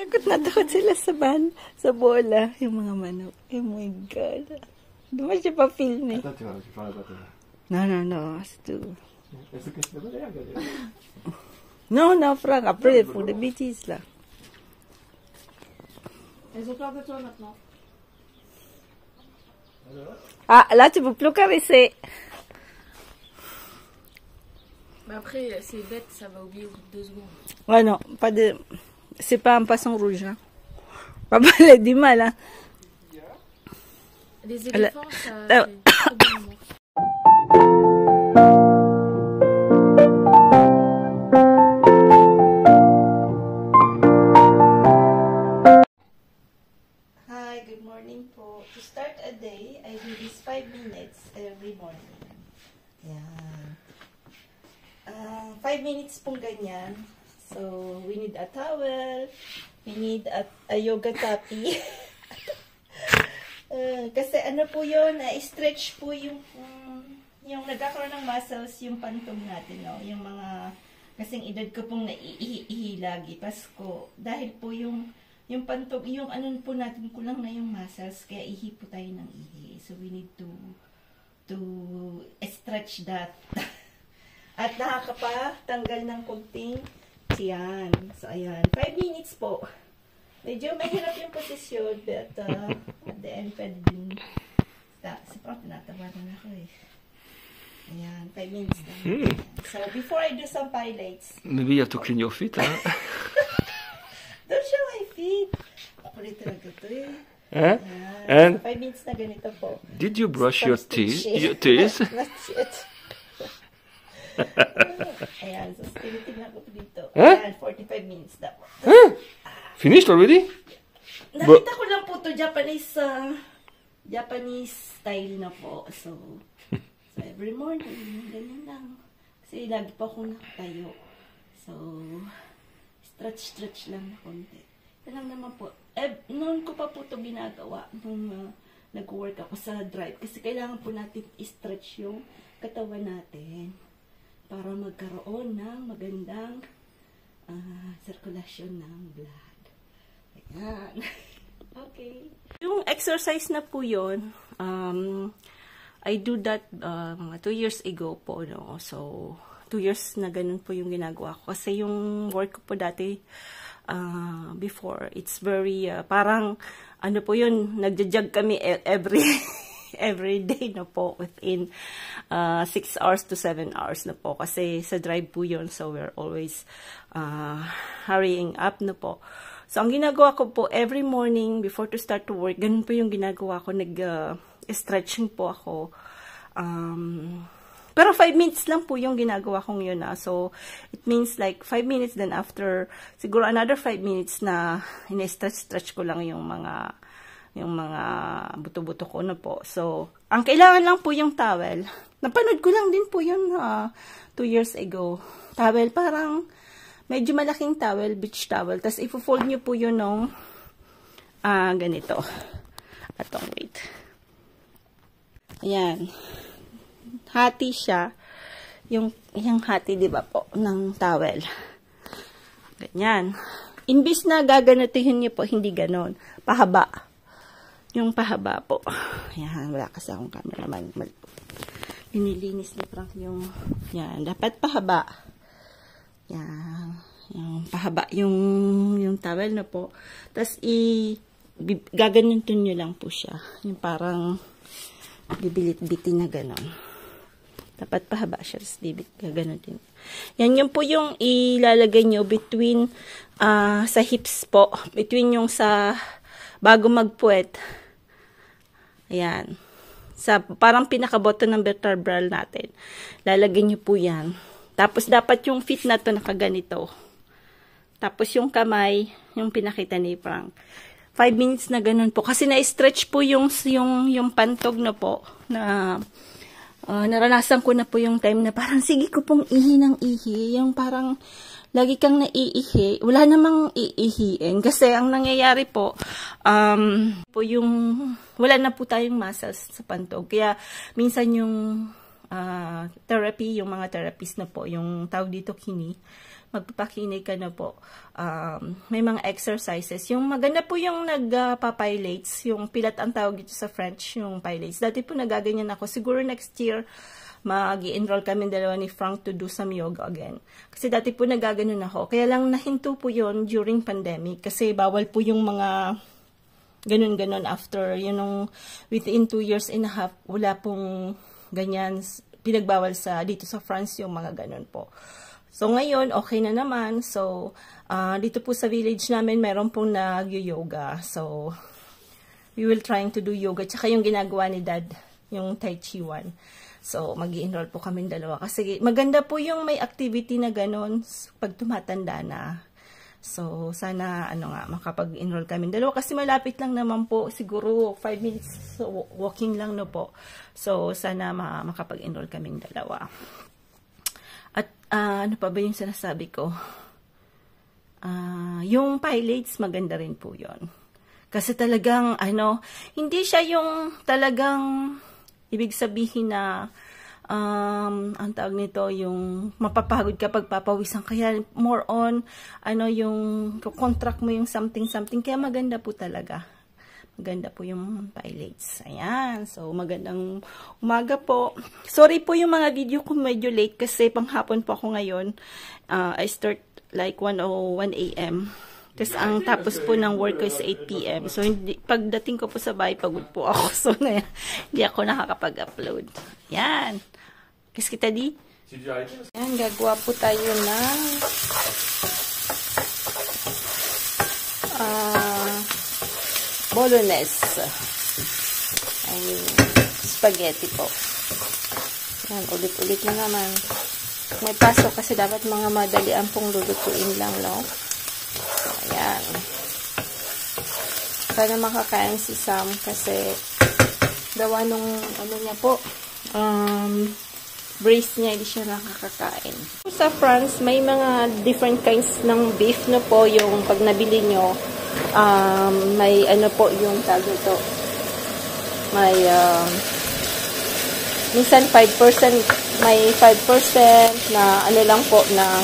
Takot na takot sila sa bola, yung mga manok. Oh my God. Hindi mo siya pa-film eh. No, it's too... No, Frank, après, pour des bêtises, là. Ah, là, tu peux plus caresser. Mais après, c'est bête, ça va oublier au bout de 2 secondes. Ouais, non, pas de... C'est pas un poisson rouge, hein. Pas mal du mal, hein. Les éléphants, ça... c'est trop bon, moi. Hi, good morning po. To start a day, I do this 5 minutes every morning. Yan. 5 minutes pong ganyan. So, we need a towel. We need a yoga tapi. Kasi ano po yun, stretch po yung nagkakaroon ng muscles, yung pantog natin, no? Yung mga, kasing edad ko pong naiihi lagi, Pasko. Dahil po yung pantog, yung ano po natin, kulang na yung muscles, kaya ihi po tayo ng ihi. So, we need to stretch that. At nakakapatanggal ng kunting tiyan. So, ayan. 5 minutes po. Medyo mahirap yung posisyon, but at the end, pwede din. Si Prof, tinatawanan ako eh. Ayan, 5 minutes lang. So, before I do some pilates. Maybe you have to clean your feet, huh? Don't show my feet. Kulit talaga ito eh. Eh? And 5 minutes na ganito po. Did you brush your teeth? Not yet. Ayan, so tinitignan ko po dito. Ayan, 45 minutes na po. Finished already? Nakita ko lang po ito, Japanese style na po. So every morning, ganyan lang. Kasi lagi pa akong nakatayo. So, stretch lang na konti. Yan lang naman po. Noon ko pa po ito ginagawa nung nag-work ako sa drive. Kasi kailangan po natin i-stretch yung katawan natin para magkaroon ng magandang sirkulasyon ng blood. Ayan. Okay. Yung exercise na po yun, I do that 2 years ago po, no? So, 2 years na ganun po yung ginagawa ko. Kasi yung work ko po dati, before, it's very, parang, ano po yun, nagja-jog kami every day na po within 6 hours to 7 hours na po. Kasi sa drive po yun, so we're always hurrying up na po. So, ang ginagawa ko po, every morning, before to start to work, ganun po yung ginagawa ko, nag-stretching po ako. Pero 5 minutes lang po yung ginagawa kong yun. So, it means like 5 minutes, then after, siguro another 5 minutes na in-stretch ko lang yung mga buto-buto ko na po. So, ang kailangan lang po yung towel. Napanood ko lang din po yun 2 years ago. Towel, parang medyo malaking towel, beach towel. Tapos, ipo-fold nyo po yun nung ganito. Atong wait. Ayan. Hati siya. Yung hati, di ba po, ng towel. Ganyan. Imbis na gaganatihin nyo po, hindi ganon. Pahaba. Yung pahaba po. Ayan, wala kasi akong cameraman. Pinilinis ni Frank yung, yan, dapat pahaba. Yan, yung pahaba, yung towel na po. Tapos, gaganutin nyo lang po siya. Yung parang, bibilit-bitin na ganon. Dapat pahaba siya, tapos gaganutin. Yan, yun po yung ilalagay nyo between, sa hips po. Between yung sa, bago magpuwet. Ayan. Sa parang pinakaboto ng vertebral natin. Lalagay nyo po yan. Tapos dapat yung feet na to nakaganito. Tapos yung kamay, yung pinakita ni Frank. 5 minutes na ganun po. Kasi na-stretch po yung pantog na po. Na naranasan ko na po yung time na parang sige ko pong ihi ng ihi. Yung parang lagi kang naiihi, wala namang iihiin. Kasi ang nangyayari po, wala na po tayong muscles sa pantog. Kaya, minsan yung therapy, yung mga therapist na po, yung tawag dito kini, magpapakinig ka na po. May mga exercises. Yung maganda po yung nagpa-pilates, yung pilat ang tawag dito sa French, yung pilates. Dati po nagaganyan ako. Siguro next year, mag-i-enroll kami dalawa ni Frank to do some yoga again. Kasi dati po nagaganon ako. Kaya lang nahinto po yon during pandemic. Kasi bawal po yung mga ganun-ganon after, within 2 years and a half, wala pong ganyan, pinagbawal dito sa France yung mga ganun po. So, ngayon, okay na naman. So, dito po sa village namin, meron pong nag-yoga. So, we will trying to do yoga. Tsaka yung ginagawa ni Dad, yung Tai Chi 1. So, mag-i-enroll po kami dalawa. Kasi maganda po yung may activity na ganun pag tumatanda na. So, sana, makapag-enroll kami dalawa. Kasi malapit lang naman po. Siguro, 5 minutes walking lang no po. So, sana makapag-enroll kami dalawa. At ano pa ba yung sinasabi ko? Yung pilates, maganda rin po yon. Kasi talagang, hindi siya yung talagang, ibig sabihin na, ang tawag nito, yung mapapagod ka pag papawisan. Kaya more on, yung contract mo yung something. Kaya maganda po talaga. Maganda po yung pilates. Ayan. So, magandang umaga po. Sorry po yung mga video ko medyo late kasi panghapon po ako ngayon. I start like 1:01 AM. Tapos, ang tapos po ng work ko is 8 PM. So, pagdating ko po sa bahay, pagod po ako. So, hindi ako nakakapag-upload. Ayan. Kiss kita di? Ayan, gagawa po tayo ng bolognese. Ay, spaghetti po. Yan, ulit-ulit na naman. May pasok kasi dapat mga madalian pong lulutuin lang, no? So, ayan. Sana makakain si Sam kasi gawa nung, niya po, brace niya, hindi siya nakakakain. Sa France, may mga different kinds ng beef, no po, yung pag nabili nyo, may po yung tag ito. May minsan 5%, may 5% na lang po ng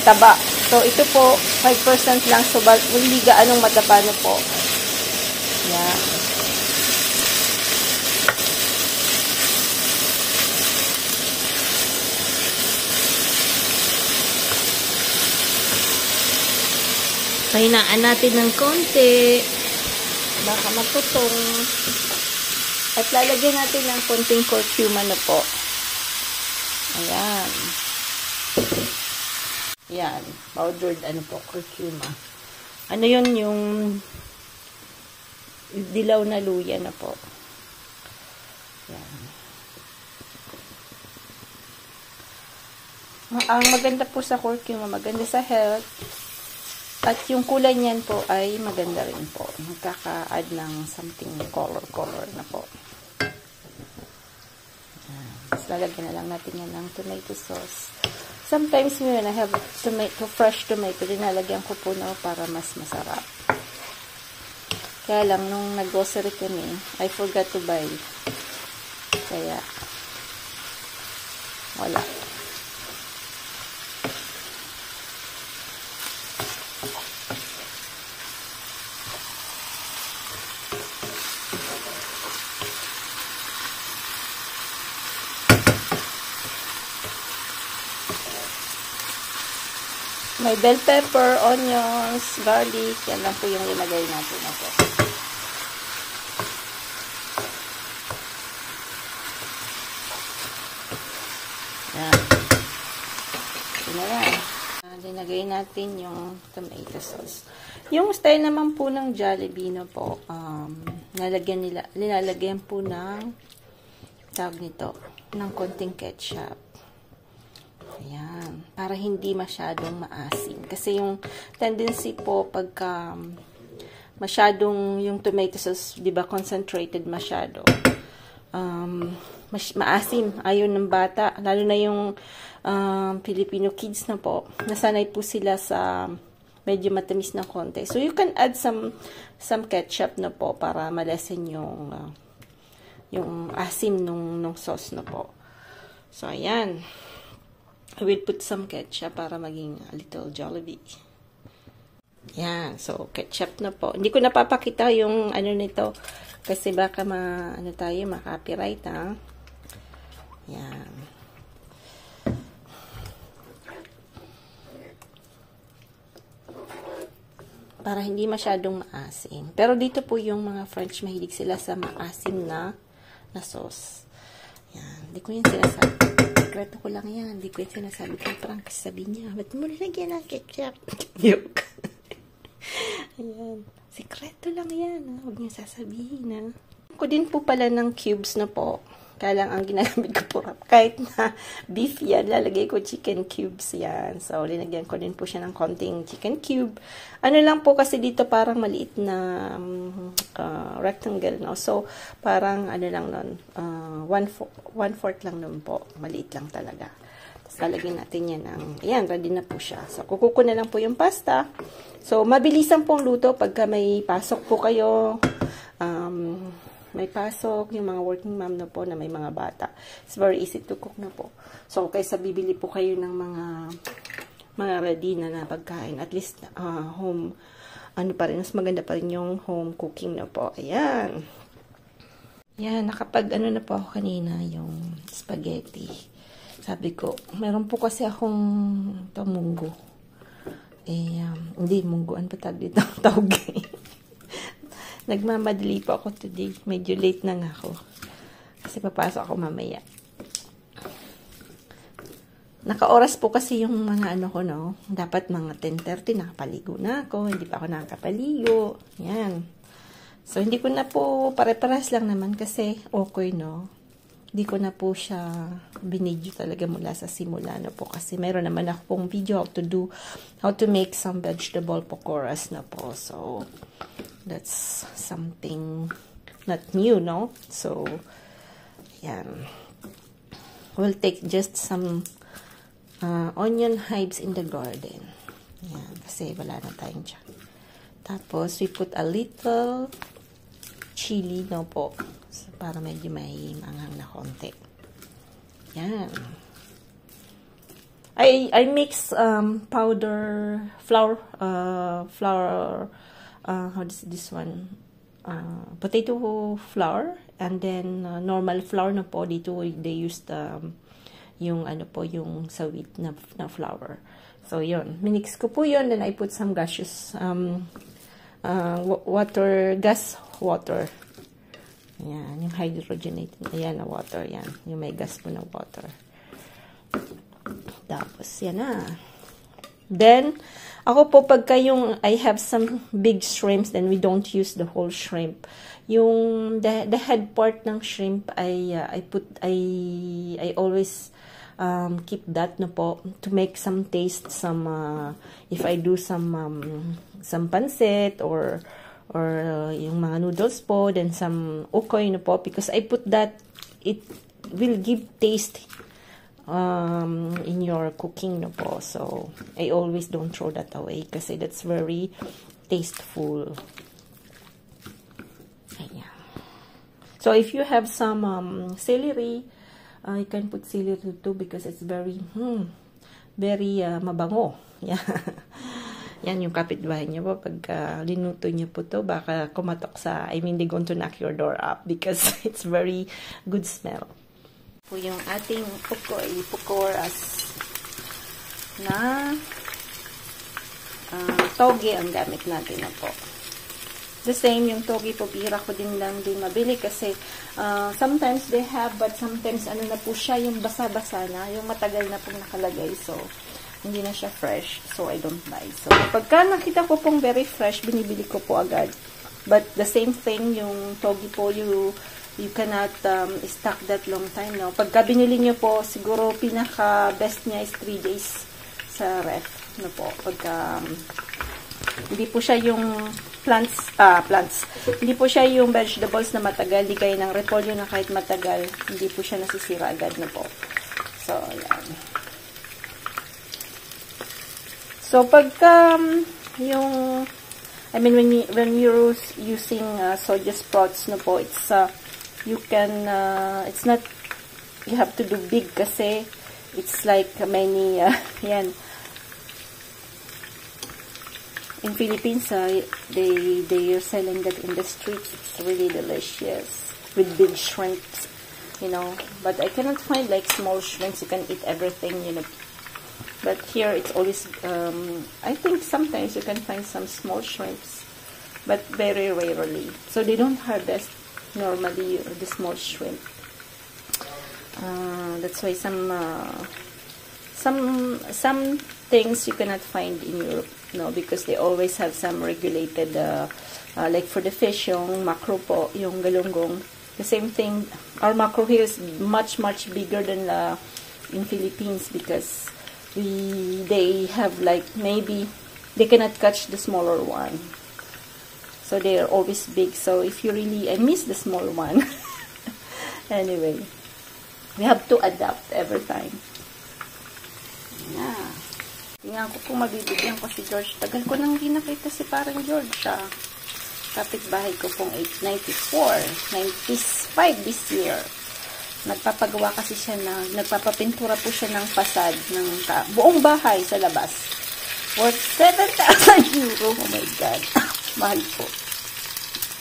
taba. So ito po 5% lang, so hindi gaanong mataba na po. Yan. Pahinaan natin ng konti. Baka maputong. At lalagyan natin ng konting curcuma na po. Ayan. Ayan. Powdered curcuma. Yun yung dilaw na luya na po. Ayan. Ang maganda po sa curcuma, maganda sa health. At yung kulay niyan po ay maganda rin po. Magkaka-add ng something color na po. Tapos lalagyan na lang natin yan ng tomato sauce. Sometimes when I have fresh tomato, dinalagyan ko po na para mas masarap. Kaya lang, nung nag-grocery kami, I forgot to buy. Kaya, wala. May bell pepper, onions, garlic. Yan lang po yung linagay natin na po. Yan. Ito na yan. Linagay natin yung tomato sauce. Yung style naman po ng Jollibee na po, nilalagyan po ng tawag nito, ng konting ketchup. Ayan. Para hindi masyadong maasim. Kasi yung tendency po pagka masyadong yung tomato sauce, di ba, concentrated masyado. Maasim. Ayaw ng bata. Lalo na yung Filipino kids na po. Nasanay po sila sa medyo matamis na konti. So, you can add some ketchup na po para malesen yung asim nung sauce na po. So, ayan. I will put some ketchup para maging a little Jollibee. Yan. So, ketchup na po. Hindi ko napapakita yung ano nito kasi baka ma-copyright, ha? Yan. Para hindi masyadong maasim. Pero dito po yung mga French, mahilig sila sa maasim na sauce. Yan. Hindi ko yan sinasabi. Sekreto ko lang yan. Hindi ko yan sinasabi kay Frank. Sabi niya, ba't mo nilagyan ng ketchup? Joke. Ayan. Sekreto lang yan. Ha? Huwag niya sasabihin. Ha? Ako din po pala ng cubes na po. Kaya lang ang ginagamit ko po. Kahit na beef yan, lalagay ko chicken cubes yan. So, linagyan ko din po siya ng konting chicken cube. Ano lang po kasi dito parang maliit na rectangle, no? So, parang ano lang nun, 1/4 lang nun po. Maliit lang talaga. Tapos, lalagyan natin yan ng, ayan, ready na po siya. So, kukuko na lang po yung pasta. So, mabilisan pong luto pagka may pasok po kayo. May pasok, yung mga working mom na po na may mga bata. It's very easy to cook na po. So, kaysa bibili po kayo ng mga ready na pagkain. At least, home, ano pa rin, mas maganda pa rin yung home cooking na po. Ayan. Yan, nakapag, ano na po ako kanina, yung spaghetti. Sabi ko, meron po kasi akong munggo. Hindi, munggo, ano pa tawag dito? Tawag. Nagmamadali po ako today. Medyo late na nga ako. Kasi papasok ako mamaya. Naka-oras po kasi yung mga ano ko, no? Dapat mga 10:30 nakapaligo na ako. Hindi pa ako nakakapaligo. Yan. So, hindi ko na po, pare-paras lang naman kasi okay, no? Hindi ko na po siya binidyo talaga mula sa simula, no po? Kasi meron naman ako pong video how to make some vegetable pakoras na po. So, that's something not new, no? So, yan. We'll take just some onion hives in the garden. Yan, kasi wala na tayong dyan. Tapos, we put a little chili, no po? So, para medyo may manghang na konti. Yan. I mix powder, flour, how is this one? Potato flour, and then normal flour na po. Dito they use yung ano po, yung sawit na flour. So, yun. Minix ko po yun. Then I put some gaseous gas water. Ayan, yung hydrogenated. Ayan na water. Yan. Yung may gas po na water. Tapos, yan na. Then, ako po pagka yung I have some big shrimps, then we don't use the whole shrimp. Yung the head part ng shrimp, I always keep that na po to make some taste, if I do some pancit or yung mga noodles po, then some ukoy na po, because I put that, it will give taste in your cooking na po. So, I always don't throw that away kasi that's very tasteful. Ayan. So, if you have some celery, you can put celery too because it's very mabango. Yeah. Yan yung kapitbahay niyo po. Pag linuto niyo po to, baka kumatok they're going to knock your door up because it's very good smell. Po yung ating pukoras na toge ang gamit natin na po. The same, yung toge po, bihira ko din mabili kasi sometimes they have, but sometimes ano na po siya, yung basa-basa na, yung matagal na pong nakalagay. So, hindi na siya fresh. So, I don't buy. So, pagka nakita ko pong very fresh, binibili ko po agad. But the same thing, yung toge po, you cannot stock that long time, no? Pagka binili nyo po, siguro pinaka-best niya is 3 days sa ref, no po? Pagka, hindi po siya yung plants, hindi po siya yung vegetables na matagal, di kayo ng repolyo na kahit matagal, hindi po siya nasisira agad, no po? So, yan. So, pagka when you're using soya sprouts, no po, it's you have to do big kasi It's like many, yan. In Philippines, they are selling that in the streets. It's really delicious with big shrimps, you know. But I cannot find like small shrimps. You can eat everything, you know. But here it's always, I think sometimes you can find some small shrimps, but very rarely. So they don't harvest normally the small shrimp. That's why some things you cannot find in Europe, no, because they always have some regulated, like for the fish, yung macro po, yung galunggong. The same thing, our macro here is much bigger than in Philippines, because they have like, maybe they cannot catch the smaller one, so they are always big. So if you really, I miss the small one. Anyway, we have to adapt every time. Yeah. Tingnan ko kung mabibigyan ko si George. Tagal ko nang hindi nakita si parang George. Kapitbahay ko pong 94, 95 this year. Nagpapagawa kasi siya nagpapapintura po siya ng fasad ng buong bahay sa labas. Worth 7,000 euro. Oh my God. Mahal po.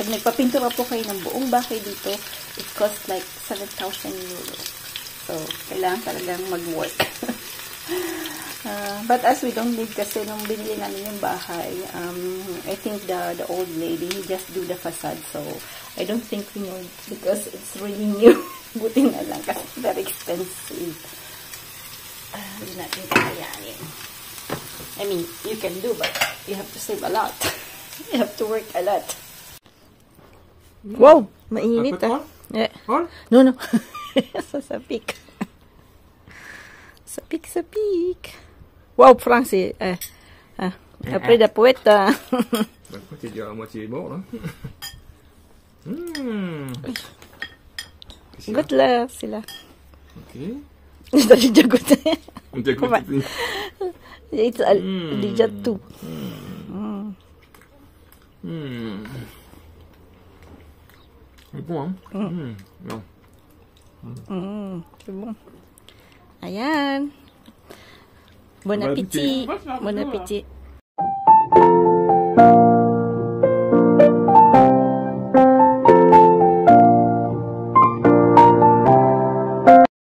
Pag nagpapintura po kayo ng buong bahay dito, it costs like 7,000 euro. So, kailangan talagang mag-work. But as we don't live kasi nung binili namin yung bahay, I think the old lady just do the facade. So, I don't think we know because it's really new. Buti na lang kasi very expensive. Hindi natin kakayanin. I mean, you can do, but you have to save a lot. You have to work a lot. Wow! Mainit Yeah. No. Sapik. Sapik. Wow, Francis. Après la poeta. Après, tu diras à moitié bon, là. Good luck sila. Ok. Dali jagot. Jagot. It's déjà tout. C'est bon, hein? Non. C'est bon. Ayan. Bon appétit. Bon appétit.